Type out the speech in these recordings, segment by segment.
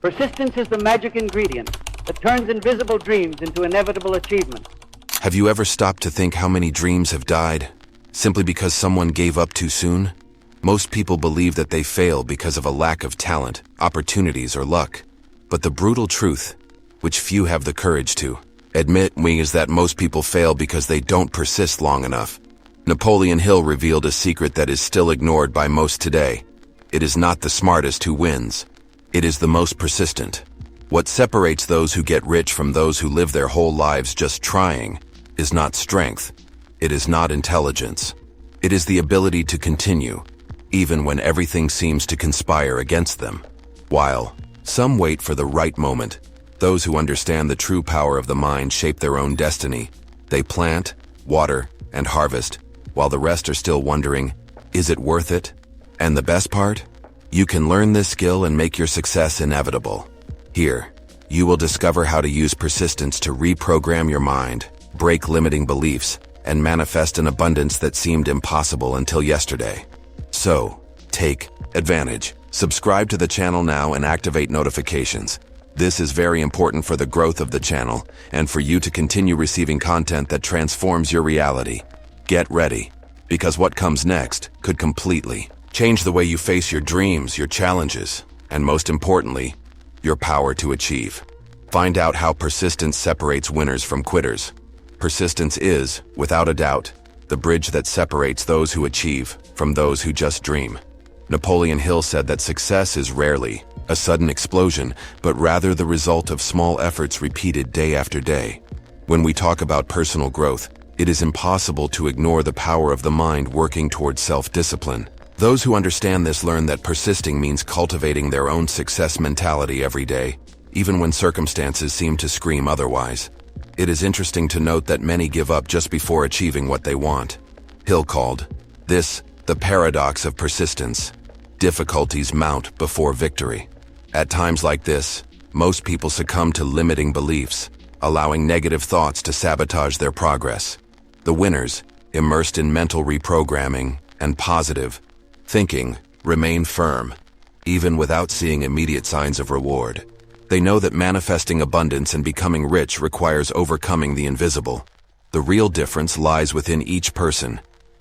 Persistence is the magic ingredient that turns invisible dreams into inevitable achievement. Have you ever stopped to think how many dreams have died simply because someone gave up too soon? Most people believe that they fail because of a lack of talent, opportunities, or luck. But the brutal truth, which few have the courage to admit, is that most people fail because they don't persist long enough. Napoleon Hill revealed a secret that is still ignored by most today. It is not the smartest who wins. It is the most persistent. What separates those who get rich from those who live their whole lives just trying is not strength. It is not intelligence. It is the ability to continue, even when everything seems to conspire against them. While some wait for the right moment, those who understand the true power of the mind shape their own destiny. They plant, water, and harvest, while the rest are still wondering, is it worth it? And the best part? You can learn this skill and make your success inevitable. Here, you will discover how to use persistence to reprogram your mind, break limiting beliefs, and manifest an abundance that seemed impossible until yesterday. So, take advantage. Subscribe to the channel now and activate notifications. This is very important for the growth of the channel and for you to continue receiving content that transforms your reality. Get ready, because what comes next could completely change the way you face your dreams, your challenges, and most importantly, your power to achieve. Find out how persistence separates winners from quitters. Persistence is, without a doubt, the bridge that separates those who achieve from those who just dream. Napoleon Hill said that success is rarely a sudden explosion, but rather the result of small efforts repeated day after day. When we talk about personal growth, it is impossible to ignore the power of the mind working towards self-discipline. Those who understand this learn that persisting means cultivating their own success mentality every day, even when circumstances seem to scream otherwise. It is interesting to note that many give up just before achieving what they want. Hill called this the paradox of persistence. Difficulties mount before victory. At times like this, most people succumb to limiting beliefs, allowing negative thoughts to sabotage their progress. The winners, immersed in mental reprogramming and positive thinking, remain firm, even without seeing immediate signs of reward. They know that manifesting abundance and becoming rich requires overcoming the invisible. The real difference lies within each person.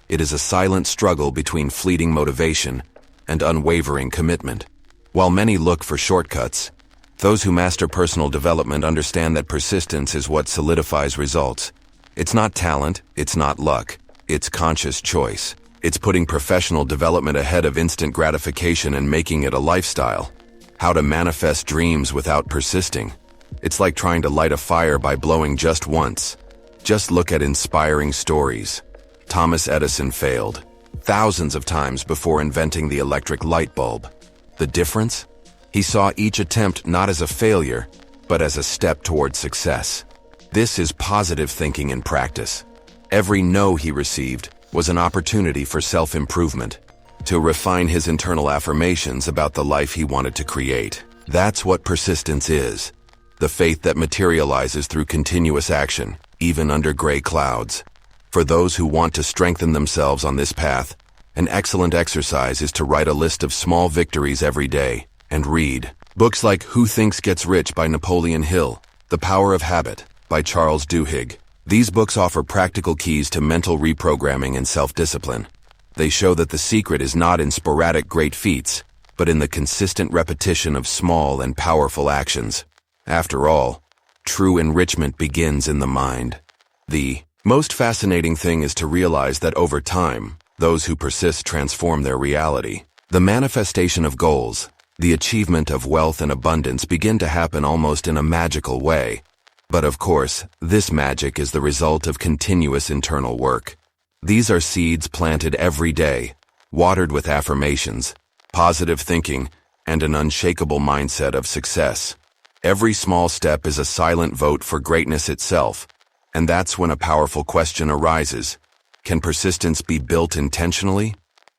It is a silent struggle between fleeting motivation and unwavering commitment. While many look for shortcuts, those who master personal development understand that persistence is what solidifies results. It's not talent, it's not luck, it's conscious choice. It's putting professional development ahead of instant gratification and making it a lifestyle. How to manifest dreams without persisting. It's like trying to light a fire by blowing just once. Just look at inspiring stories. Thomas Edison failed thousands of times before inventing the electric light bulb. The difference? He saw each attempt not as a failure, but as a step toward success. This is positive thinking in practice. Every no he received was an opportunity for self-improvement, to refine his internal affirmations about the life he wanted to create. That's what persistence is. The faith that materializes through continuous action, even under gray clouds. For those who want to strengthen themselves on this path, an excellent exercise is to write a list of small victories every day and read books like Who Thinks Gets Rich by Napoleon Hill, The Power of Habit by Charles Duhigg. These books offer practical keys to mental reprogramming and self-discipline. They show that the secret is not in sporadic great feats, but in the consistent repetition of small and powerful actions. After all, true enrichment begins in the mind. The most fascinating thing is to realize that over time, those who persist transform their reality. The manifestation of goals, the achievement of wealth and abundance begin to happen almost in a magical way. But of course, this magic is the result of continuous internal work. These are seeds planted every day, watered with affirmations, positive thinking, and an unshakable mindset of success. Every small step is a silent vote for greatness itself, and that's when a powerful question arises. Can persistence be built intentionally?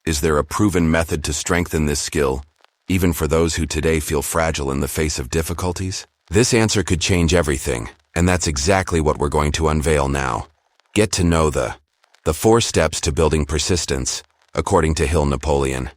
Is there a proven method to strengthen this skill, even for those who today feel fragile in the face of difficulties? This answer could change everything, and that's exactly what we're going to unveil now. Get to know the 4 steps to building persistence, according to Napoleon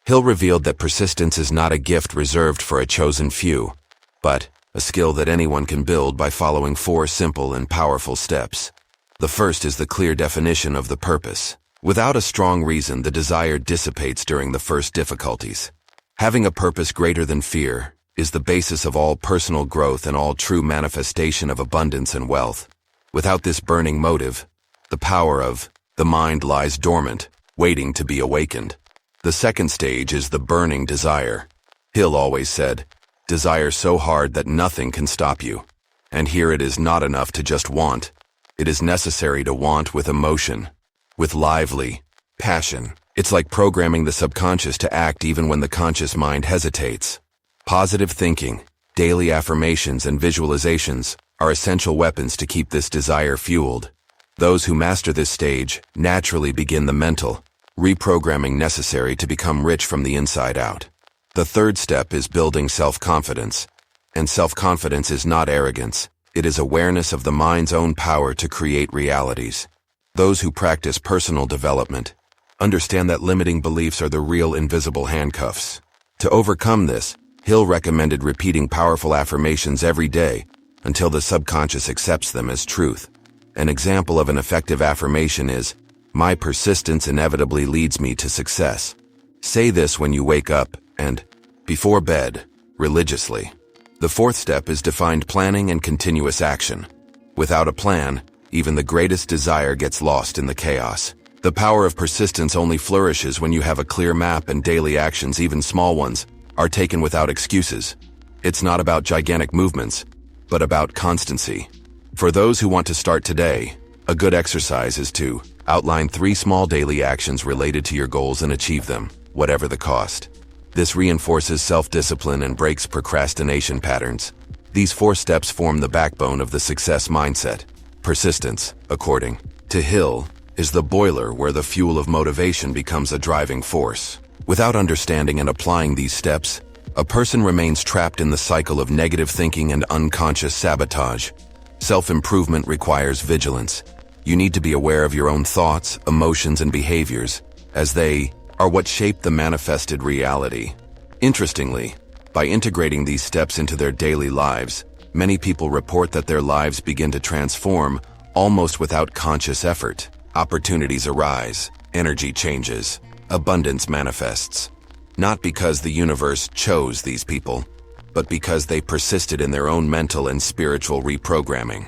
Hill revealed that persistence is not a gift reserved for a chosen few. but a skill that anyone can build by following 4 simple and powerful steps. The first is the clear definition of the purpose. Without a strong reason, the desire dissipates during the first difficulties. Having a purpose greater than fear is the basis of all personal growth and all true manifestation of abundance and wealth. Without this burning motive, the power of the mind lies dormant, waiting to be awakened. The second stage is the burning desire. Hill always said, "Desire so hard that nothing can stop you." And here it is not enough to just want. It is necessary to want with emotion, with lively passion. It's like programming the subconscious to act even when the conscious mind hesitates. Positive thinking, daily affirmations, and visualizations are essential weapons to keep this desire fueled. Those who master this stage naturally begin the mental reprogramming necessary to become rich from the inside out. The third step is building self-confidence. And self-confidence is not arrogance. It is awareness of the mind's own power to create realities. Those who practice personal development understand that limiting beliefs are the real invisible handcuffs. To overcome this, Hill recommended repeating powerful affirmations every day until the subconscious accepts them as truth. An example of an effective affirmation is, "My persistence inevitably leads me to success." Say this when you wake up and before bed, religiously. The fourth step is defined planning and continuous action. Without a plan, even the greatest desire gets lost in the chaos. The power of persistence only flourishes when you have a clear map and daily actions, even small ones, are taken without excuses. It's not about gigantic movements, but about constancy. For those who want to start today, a good exercise is to outline 3 small daily actions related to your goals and achieve them, whatever the cost. This reinforces self-discipline and breaks procrastination patterns. These 4 steps form the backbone of the success mindset. Persistence, according to Hill, is the boiler where the fuel of motivation becomes a driving force. Without understanding and applying these steps, a person remains trapped in the cycle of negative thinking and unconscious sabotage. Self-improvement requires vigilance. You need to be aware of your own thoughts, emotions, and behaviors, as they are what shape the manifested reality. Interestingly, by integrating these steps into their daily lives, many people report that their lives begin to transform almost without conscious effort. Opportunities arise, energy changes, abundance manifests. Not because the universe chose these people, but because they persisted in their own mental and spiritual reprogramming.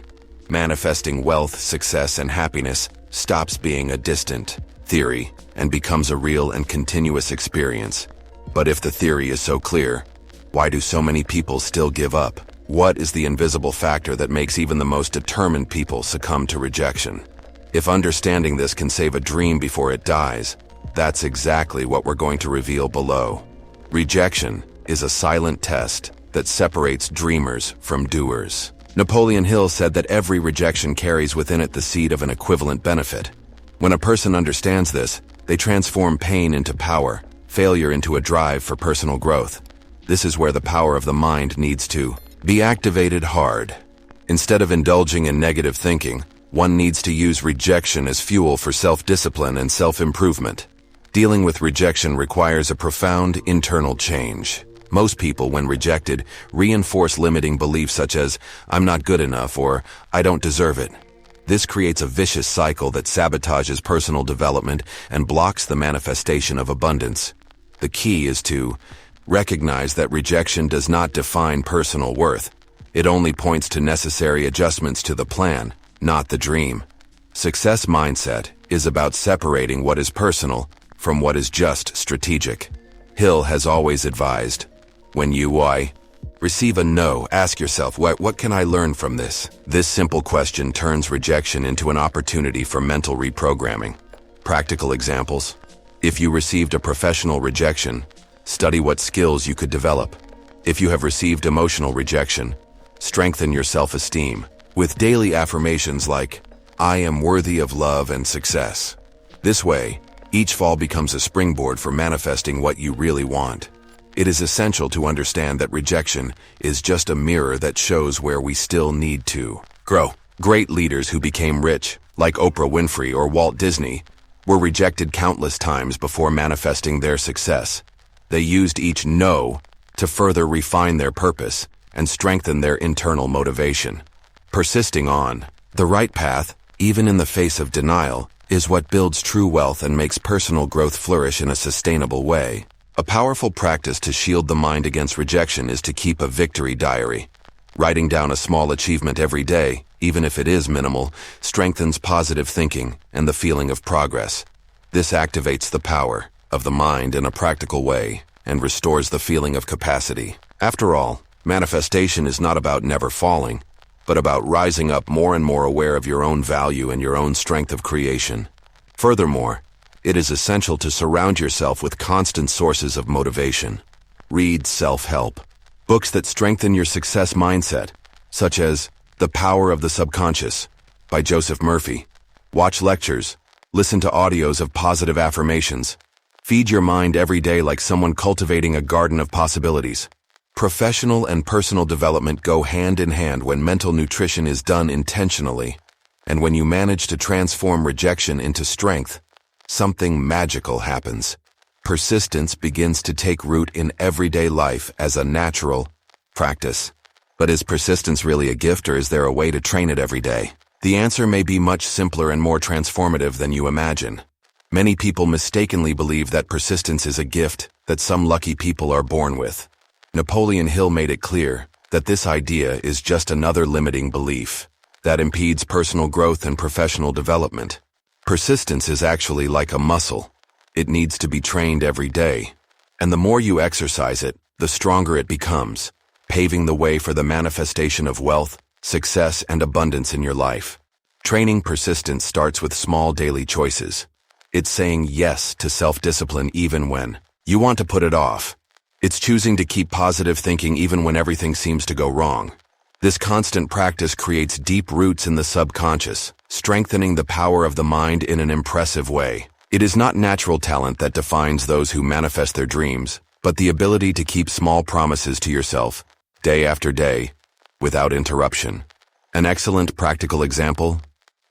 Manifesting wealth, success, and happiness stops being a distant theory and becomes a real and continuous experience. But if the theory is so clear, why do so many people still give up? What is the invisible factor that makes even the most determined people succumb to rejection? If understanding this can save a dream before it dies, that's exactly what we're going to reveal below. Rejection is a silent test that separates dreamers from doers. Napoleon Hill said that every rejection carries within it the seed of an equivalent benefit. When a person understands this, they transform pain into power, failure into a drive for personal growth. This is where the power of the mind needs to be activated hard. Instead of indulging in negative thinking, one needs to use rejection as fuel for self-discipline and self-improvement. Dealing with rejection requires a profound internal change. Most people, when rejected, reinforce limiting beliefs such as, "I'm not good enough," or "I don't deserve it." This creates a vicious cycle that sabotages personal development and blocks the manifestation of abundance. The key is to recognize that rejection does not define personal worth. It only points to necessary adjustments to the plan, not the dream. Success mindset is about separating what is personal from what is just strategic. Hill has always advised, when you receive a no, ask yourself, what can I learn from this? This simple question turns rejection into an opportunity for mental reprogramming. Practical examples. If you received a professional rejection, study what skills you could develop. If you have received emotional rejection, strengthen your self-esteem with daily affirmations like, "I am worthy of love and success." This way, each fall becomes a springboard for manifesting what you really want. It is essential to understand that rejection is just a mirror that shows where we still need to grow. Great leaders who became rich, like Oprah Winfrey or Walt Disney, were rejected countless times before manifesting their success. They used each no to further refine their purpose, and strengthen their internal motivation. Persisting on the right path, even in the face of denial, is what builds true wealth and makes personal growth flourish in a sustainable way. A powerful practice to shield the mind against rejection is to keep a victory diary. Writing down a small achievement every day, even if it is minimal, strengthens positive thinking and the feeling of progress. This activates the power of the mind in a practical way and restores the feeling of capacity. After all, manifestation is not about never falling, but about rising up more and more aware of your own value and your own strength of creation. Furthermore, it is essential to surround yourself with constant sources of motivation. Read self-help, books that strengthen your success mindset, such as The Power of the Subconscious by Joseph Murphy. Watch lectures, listen to audios of positive affirmations. Feed your mind every day like someone cultivating a garden of possibilities. Professional and personal development go hand in hand when mental nutrition is done intentionally, and when you manage to transform rejection into strength, something magical happens. Persistence begins to take root in everyday life as a natural practice. But is persistence really a gift, or is there a way to train it every day? The answer may be much simpler and more transformative than you imagine. Many people mistakenly believe that persistence is a gift that some lucky people are born with. Napoleon Hill made it clear that this idea is just another limiting belief that impedes personal growth and professional development. Persistence is actually like a muscle. It needs to be trained every day. And the more you exercise it, the stronger it becomes, paving the way for the manifestation of wealth, success, and abundance in your life. Training persistence starts with small daily choices. It's saying yes to self-discipline even when you want to put it off. It's choosing to keep positive thinking even when everything seems to go wrong. This constant practice creates deep roots in the subconscious, strengthening the power of the mind in an impressive way. It is not natural talent that defines those who manifest their dreams, but the ability to keep small promises to yourself, day after day, without interruption. An excellent practical example: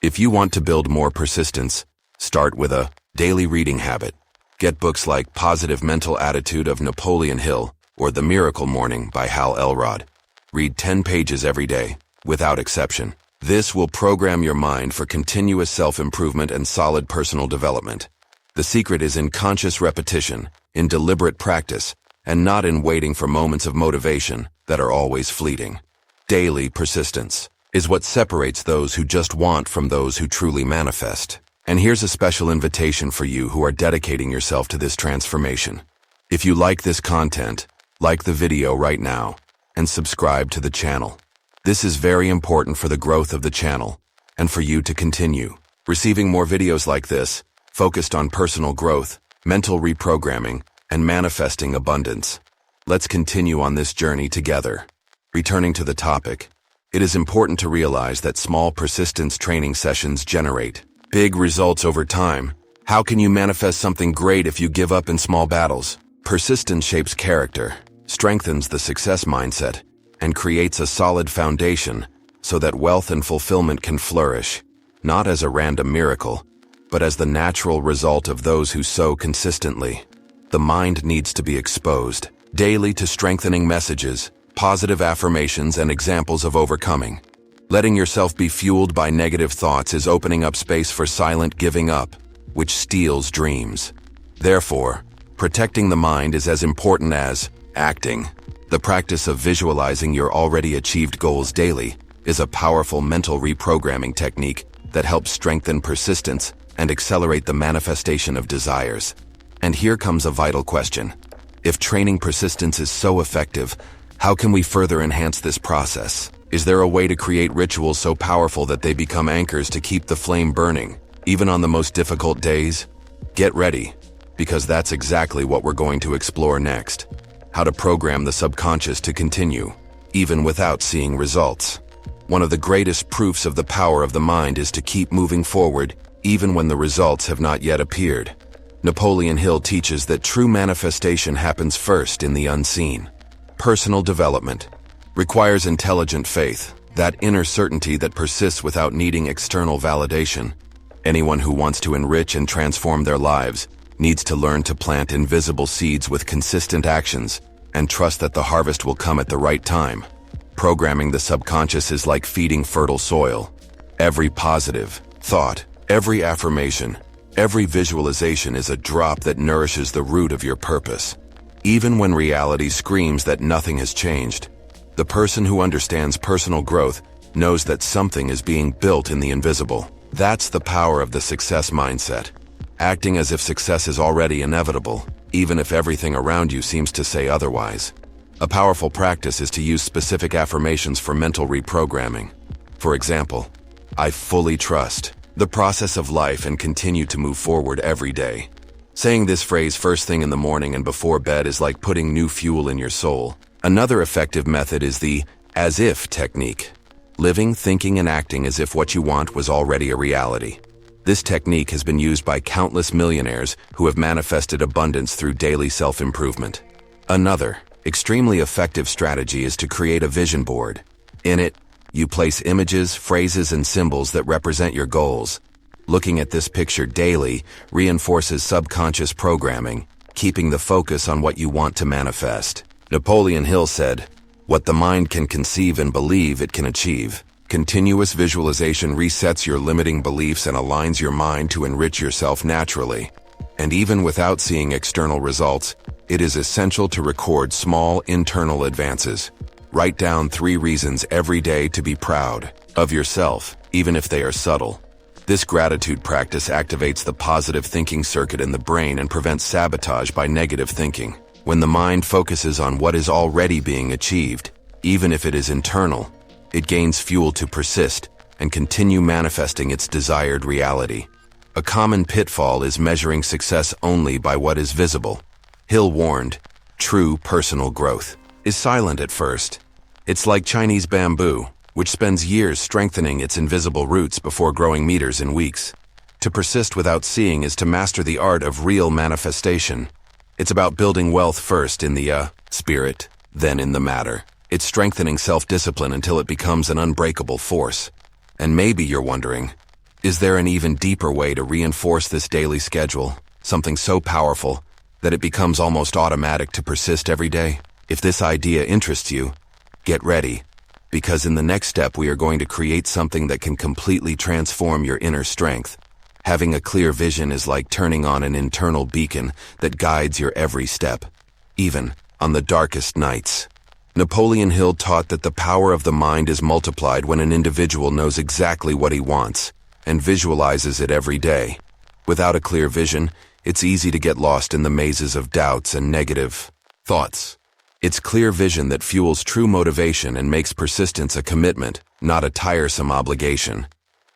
if you want to build more persistence, start with a daily reading habit. Get books like Positive Mental Attitude of Napoleon Hill or The Miracle Morning by Hal Elrod. Read 10 pages every day, without exception. This will program your mind for continuous self-improvement and solid personal development. The secret is in conscious repetition, in deliberate practice, and not in waiting for moments of motivation that are always fleeting. Daily persistence is what separates those who just want from those who truly manifest. And here's a special invitation for you who are dedicating yourself to this transformation. If you like this content, like the video right now, and subscribe to the channel. This is very important for the growth of the channel, and for you to continue receiving more videos like this, focused on personal growth, mental reprogramming, and manifesting abundance. Let's continue on this journey together. Returning to the topic, it is important to realize that small persistence training sessions generate big results over time. How can you manifest something great if you give up in small battles? Persistence shapes character, strengthens the success mindset, and creates a solid foundation so that wealth and fulfillment can flourish, not as a random miracle, but as the natural result of those who sow consistently. The mind needs to be exposed daily to strengthening messages, positive affirmations, and examples of overcoming. Letting yourself be fueled by negative thoughts is opening up space for silent giving up, which steals dreams. Therefore, protecting the mind is as important as acting. The practice of visualizing your already achieved goals daily is a powerful mental reprogramming technique that helps strengthen persistence and accelerate the manifestation of desires. And here comes a vital question. If training persistence is so effective, how can we further enhance this process? Is there a way to create rituals so powerful that they become anchors to keep the flame burning, even on the most difficult days? Get ready, because that's exactly what we're going to explore next. How to program the subconscious to continue, even without seeing results. One of the greatest proofs of the power of the mind is to keep moving forward, even when the results have not yet appeared. Napoleon Hill teaches that true manifestation happens first in the unseen. Personal development requires intelligent faith, that inner certainty that persists without needing external validation. Anyone who wants to enrich and transform their lives needs to learn to plant invisible seeds with consistent actions and trust that the harvest will come at the right time. Reprogramming the subconscious is like feeding fertile soil. Every positive thought, every affirmation, every visualization is a drop that nourishes the root of your purpose. Even when reality screams that nothing has changed, the person who understands personal growth knows that something is being built in the invisible. That's the power of the success mindset. Acting as if success is already inevitable, even if everything around you seems to say otherwise. A powerful practice is to use specific affirmations for mental reprogramming. For example, I fully trust the process of life and continue to move forward every day. Saying this phrase first thing in the morning and before bed is like putting new fuel in your soul. Another effective method is the as if technique. Living, thinking, and acting as if what you want was already a reality. This technique has been used by countless millionaires who have manifested abundance through daily self-improvement. Another extremely effective strategy is to create a vision board. In it, you place images, phrases, and symbols that represent your goals. Looking at this picture daily reinforces subconscious programming, keeping the focus on what you want to manifest. Napoleon Hill said, "What the mind can conceive and believe it can achieve." Continuous visualization resets your limiting beliefs and aligns your mind to enrich yourself naturally. And even without seeing external results, it is essential to record small internal advances. Write down 3 reasons every day to be proud of yourself, even if they are subtle. This gratitude practice activates the positive thinking circuit in the brain and prevents sabotage by negative thinking. When the mind focuses on what is already being achieved, even if it is internal, it gains fuel to persist and continue manifesting its desired reality. A common pitfall is measuring success only by what is visible. Hill warned, true personal growth is silent at first. It's like Chinese bamboo, which spends years strengthening its invisible roots before growing meters in weeks. To persist without seeing is to master the art of real manifestation. It's about building wealth first in the spirit, then in the matter. It's strengthening self-discipline until it becomes an unbreakable force. And maybe you're wondering, is there an even deeper way to reinforce this daily schedule? Something so powerful that it becomes almost automatic to persist every day? If this idea interests you, get ready, because in the next step we are going to create something that can completely transform your inner strength. Having a clear vision is like turning on an internal beacon that guides your every step, even on the darkest nights. Napoleon Hill taught that the power of the mind is multiplied when an individual knows exactly what he wants and visualizes it every day. Without a clear vision, it's easy to get lost in the mazes of doubts and negative thoughts. It's clear vision that fuels true motivation and makes persistence a commitment, not a tiresome obligation.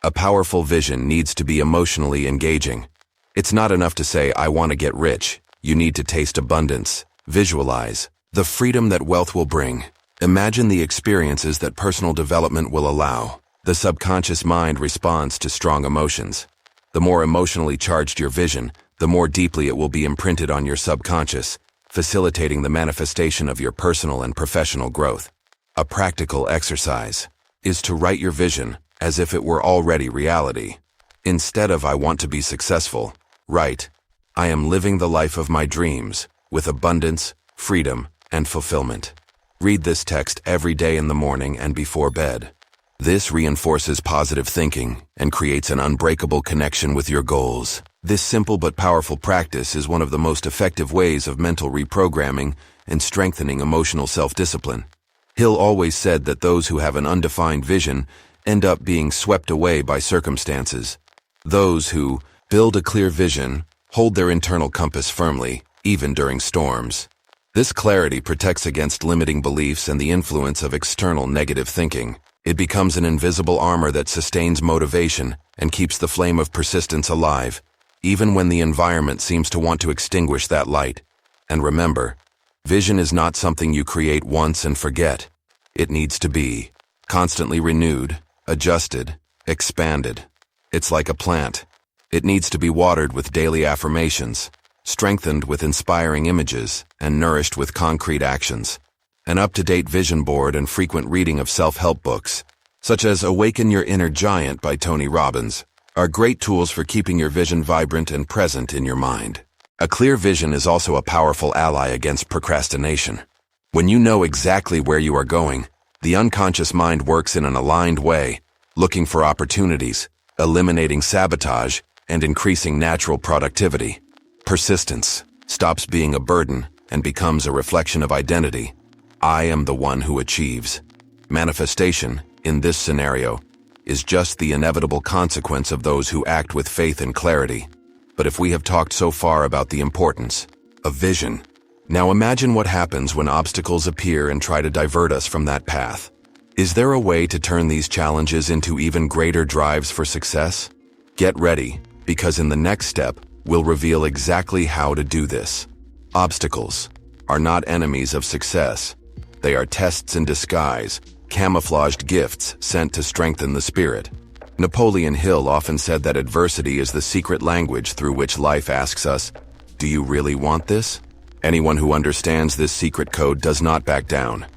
A powerful vision needs to be emotionally engaging. It's not enough to say, I want to get rich. You need to taste abundance. Visualize the freedom that wealth will bring. Imagine the experiences that personal development will allow. The subconscious mind responds to strong emotions. The more emotionally charged your vision, the more deeply it will be imprinted on your subconscious, facilitating the manifestation of your personal and professional growth. A practical exercise is to write your vision as if it were already reality. Instead of I want to be successful, write, I am living the life of my dreams with abundance, freedom, and fulfillment. Read this text every day in the morning and before bed. This reinforces positive thinking and creates an unbreakable connection with your goals. This simple but powerful practice is one of the most effective ways of mental reprogramming and strengthening emotional self-discipline. Hill always said that those who have an undefined vision end up being swept away by circumstances. Those who build a clear vision hold their internal compass firmly, even during storms. This clarity protects against limiting beliefs and the influence of external negative thinking. It becomes an invisible armor that sustains motivation and keeps the flame of persistence alive, even when the environment seems to want to extinguish that light. And remember, vision is not something you create once and forget. It needs to be constantly renewed, adjusted, expanded. It's like a plant. It needs to be watered with daily affirmations, strengthened with inspiring images, and nourished with concrete actions. An up-to-date vision board and frequent reading of self-help books, such as Awaken Your Inner Giant by Tony Robbins, are great tools for keeping your vision vibrant and present in your mind. A clear vision is also a powerful ally against procrastination. When you know exactly where you are going, The unconscious mind works in an aligned way, looking for opportunities, eliminating sabotage, and increasing natural productivity. Persistence stops being a burden and becomes a reflection of identity. I am the one who achieves. Manifestation, in this scenario, is just the inevitable consequence of those who act with faith and clarity. But if we have talked so far about the importance of vision, now imagine what happens when obstacles appear and try to divert us from that path. Is there a way to turn these challenges into even greater drives for success? Get ready, because in the next step, we'll reveal exactly how to do this. Obstacles are not enemies of success. They are tests in disguise, camouflaged gifts sent to strengthen the spirit. Napoleon Hill often said that adversity is the secret language through which life asks us, "Do you really want this?" Anyone who understands this secret code does not back down.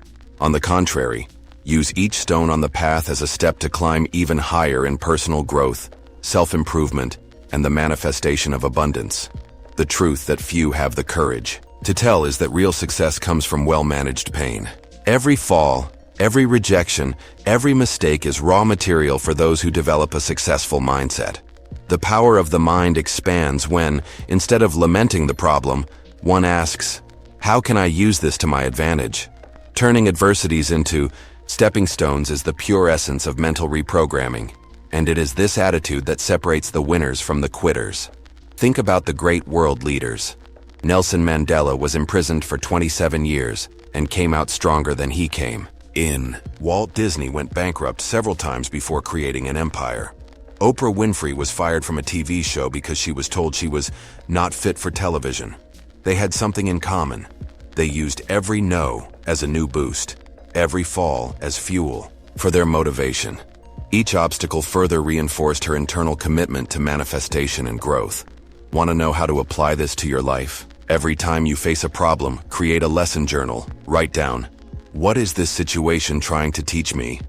On the contrary, use each stone on the path as a step to climb even higher in personal growth, self-improvement, and the manifestation of abundance. The truth that few have the courage to tell is that real success comes from well-managed pain. Every fall, every rejection, every mistake is raw material for those who develop a successful mindset. The power of the mind expands when, instead of lamenting the problem, one asks, "How can I use this to my advantage?" Turning adversities into stepping stones is the pure essence of mental reprogramming, and it is this attitude that separates the winners from the quitters. Think about the great world leaders. Nelson Mandela was imprisoned for 27 years and came out stronger than he came in. Walt Disney went bankrupt several times before creating an empire. Oprah Winfrey was fired from a TV show because she was told she was not fit for television. They had something in common. They used every no as a new boost, every fall as fuel for their motivation. Each obstacle further reinforced her internal commitment to manifestation and growth. Want to know how to apply this to your life? Every time you face a problem, create a lesson journal. Write down, "What is this situation trying to teach me?"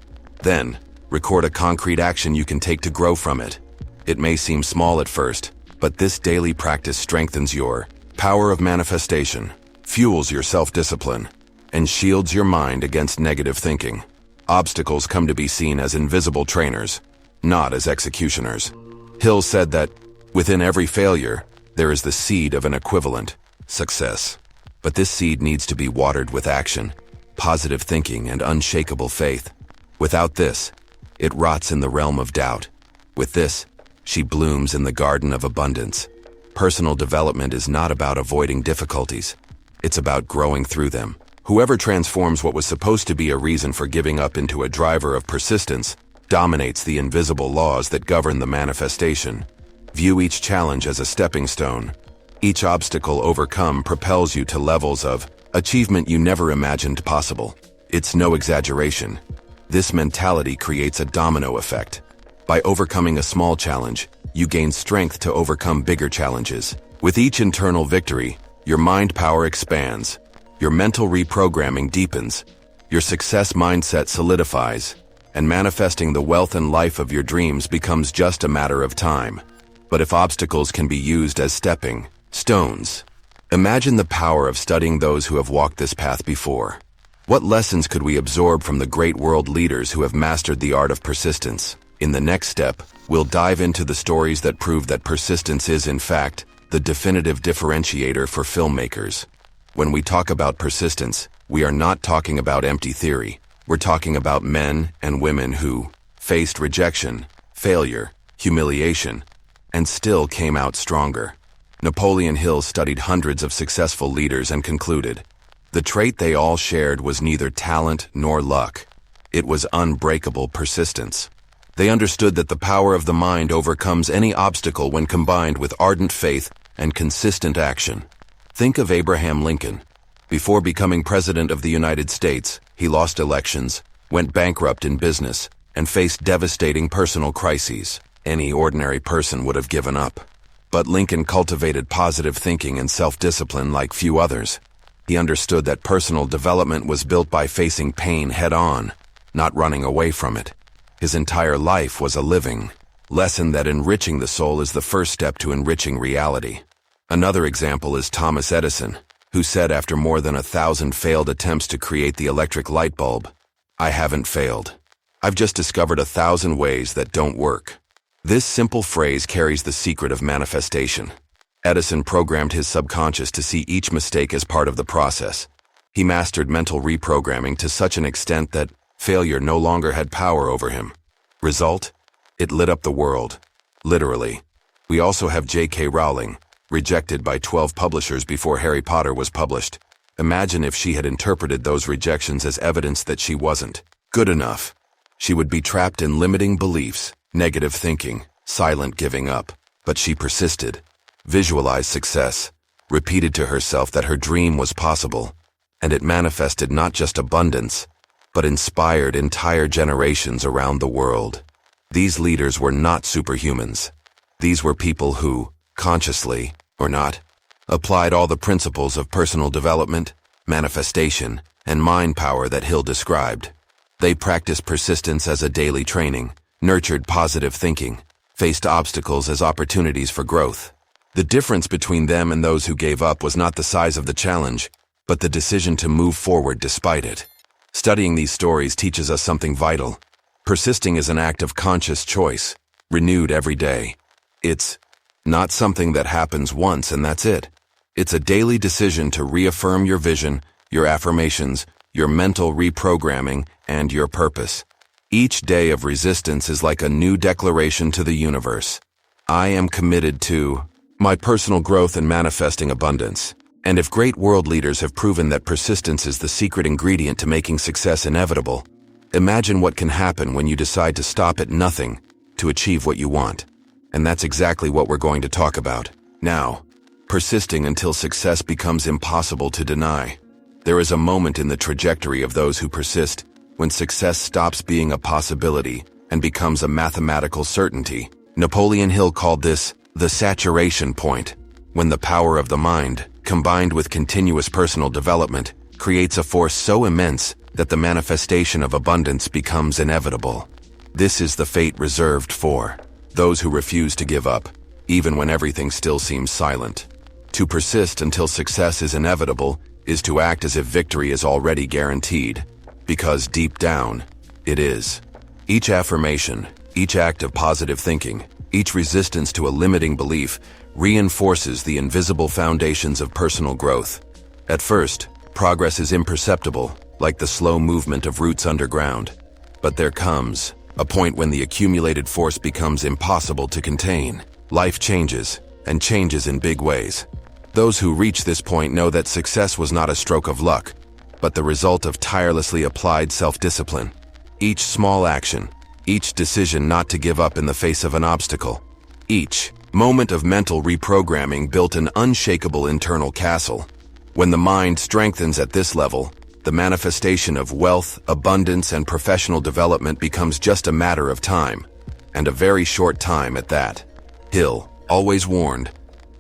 Then, record a concrete action you can take to grow from it. It may seem small at first, but this daily practice strengthens your power of manifestation, fuels your self-discipline, and shields your mind against negative thinking. Obstacles come to be seen as invisible trainers, not as executioners. Hill said that, within every failure, there is the seed of an equivalent success. But this seed needs to be watered with action, positive thinking, and unshakable faith. Without this, it rots in the realm of doubt. With this, she blooms in the garden of abundance. Personal development is not about avoiding difficulties. It's about growing through them. Whoever transforms what was supposed to be a reason for giving up into a driver of persistence dominates the invisible laws that govern the manifestation. View each challenge as a stepping stone. Each obstacle overcome propels you to levels of achievement you never imagined possible. It's no exaggeration. This mentality creates a domino effect. By overcoming a small challenge, you gain strength to overcome bigger challenges. With each internal victory, your mind power expands, your mental reprogramming deepens, your success mindset solidifies, and manifesting the wealth and life of your dreams becomes just a matter of time. But if obstacles can be used as stepping stones, imagine the power of studying those who have walked this path before. What lessons could we absorb from the great world leaders who have mastered the art of persistence? In the next step, we'll dive into the stories that prove that persistence is, in fact, the definitive differentiator for filmmakers. When we talk about persistence, we are not talking about empty theory. We're talking about men and women who faced rejection, failure, humiliation, and still came out stronger. Napoleon Hill studied hundreds of successful leaders and concluded, the trait they all shared was neither talent nor luck. It was unbreakable persistence. They understood that the power of the mind overcomes any obstacle when combined with ardent faith and consistent action. Think of Abraham Lincoln. Before becoming President of the United States, he lost elections, went bankrupt in business, and faced devastating personal crises. Any ordinary person would have given up. But Lincoln cultivated positive thinking and self-discipline like few others. He understood that personal development was built by facing pain head-on, not running away from it. His entire life was a living lesson that enriching the soul is the first step to enriching reality. Another example is Thomas Edison, who said after more than 1,000 failed attempts to create the electric light bulb, I haven't failed. I've just discovered 1,000 ways that don't work. This simple phrase carries the secret of manifestation. Edison programmed his subconscious to see each mistake as part of the process. He mastered mental reprogramming to such an extent that failure no longer had power over him. Result? It lit up the world. Literally. We also have J.K. Rowling, rejected by 12 publishers before Harry Potter was published. Imagine if she had interpreted those rejections as evidence that she wasn't good enough. She would be trapped in limiting beliefs, negative thinking, silent giving up. But she persisted, visualized success, repeated to herself that her dream was possible, and it manifested not just abundance, but inspired entire generations around the world. These leaders were not superhumans. These were people who, consciously or not, applied all the principles of personal development, manifestation, and mind power that Hill described. They practiced persistence as a daily training, nurtured positive thinking, faced obstacles as opportunities for growth. The difference between them and those who gave up was not the size of the challenge, but the decision to move forward despite it. Studying these stories teaches us something vital. Persisting is an act of conscious choice, renewed every day. It's not something that happens once and that's it. It's a daily decision to reaffirm your vision, your affirmations, your mental reprogramming, and your purpose. Each day of resistance is like a new declaration to the universe. I am committed to my personal growth and manifesting abundance. And if great world leaders have proven that persistence is the secret ingredient to making success inevitable, imagine what can happen when you decide to stop at nothing to achieve what you want. And that's exactly what we're going to talk about now. Persisting until success becomes impossible to deny. There is a moment in the trajectory of those who persist when success stops being a possibility and becomes a mathematical certainty. Napoleon Hill called this the saturation point, when the power of the mind, combined with continuous personal development, creates a force so immense that the manifestation of abundance becomes inevitable. This is the fate reserved for those who refuse to give up, even when everything still seems silent. To persist until success is inevitable is to act as if victory is already guaranteed, because deep down, it is. Each affirmation, each act of positive thinking, each resistance to a limiting belief reinforces the invisible foundations of personal growth. At first, progress is imperceptible, like the slow movement of roots underground. But there comes a point when the accumulated force becomes impossible to contain. Life changes, and changes in big ways. Those who reach this point know that success was not a stroke of luck, but the result of tirelessly applied self-discipline. Each small action, each decision not to give up in the face of an obstacle, each moment of mental reprogramming built an unshakable internal castle. When the mind strengthens at this level, the manifestation of wealth, abundance, and professional development becomes just a matter of time, and a very short time at that. Hill always warned,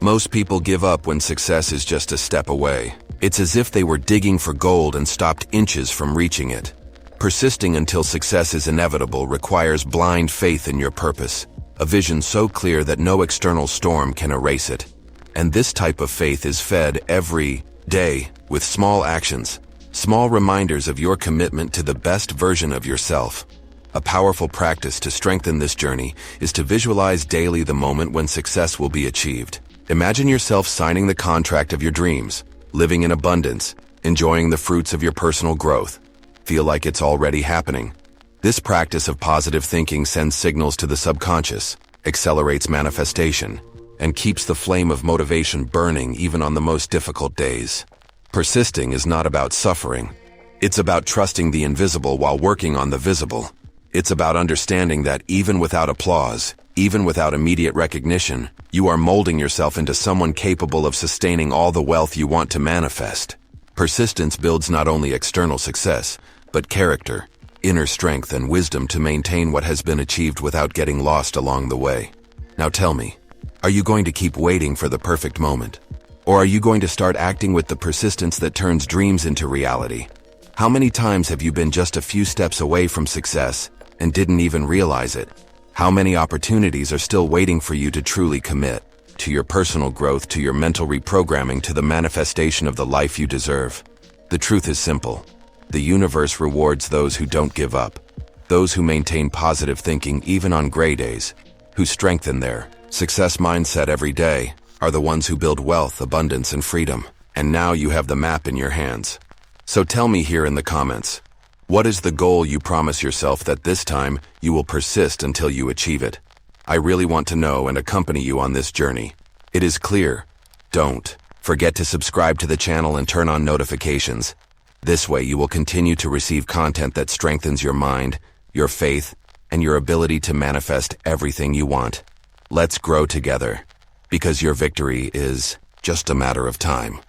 most people give up when success is just a step away. It's as if they were digging for gold and stopped inches from reaching it. Persisting until success is inevitable requires blind faith in your purpose, a vision so clear that no external storm can erase it. And this type of faith is fed every day with small actions, small reminders of your commitment to the best version of yourself. A powerful practice to strengthen this journey is to visualize daily the moment when success will be achieved. Imagine yourself signing the contract of your dreams, living in abundance, enjoying the fruits of your personal growth. Feel like it's already happening. This practice of positive thinking sends signals to the subconscious, accelerates manifestation, and keeps the flame of motivation burning even on the most difficult days. Persisting is not about suffering. It's about trusting the invisible while working on the visible. It's about understanding that even without applause, even without immediate recognition, you are molding yourself into someone capable of sustaining all the wealth you want to manifest. Persistence builds not only external success, but character, inner strength, and wisdom to maintain what has been achieved without getting lost along the way. Now tell me, are you going to keep waiting for the perfect moment? Or are you going to start acting with the persistence that turns dreams into reality? How many times have you been just a few steps away from success and didn't even realize it? How many opportunities are still waiting for you to truly commit to your personal growth, to your mental reprogramming, to the manifestation of the life you deserve? The truth is simple. The universe rewards those who don't give up, those who maintain positive thinking even on gray days, who strengthen their success mindset every day, are the ones who build wealth, abundance, and freedom. And now you have the map in your hands. So tell me here in the comments, what is the goal you promise yourself that this time you will persist until you achieve it? I really want to know and accompany you on this journey. It is clear. Don't forget to subscribe to the channel and turn on notifications. This way you will continue to receive content that strengthens your mind, your faith, and your ability to manifest everything you want. Let's grow together, because your victory is just a matter of time.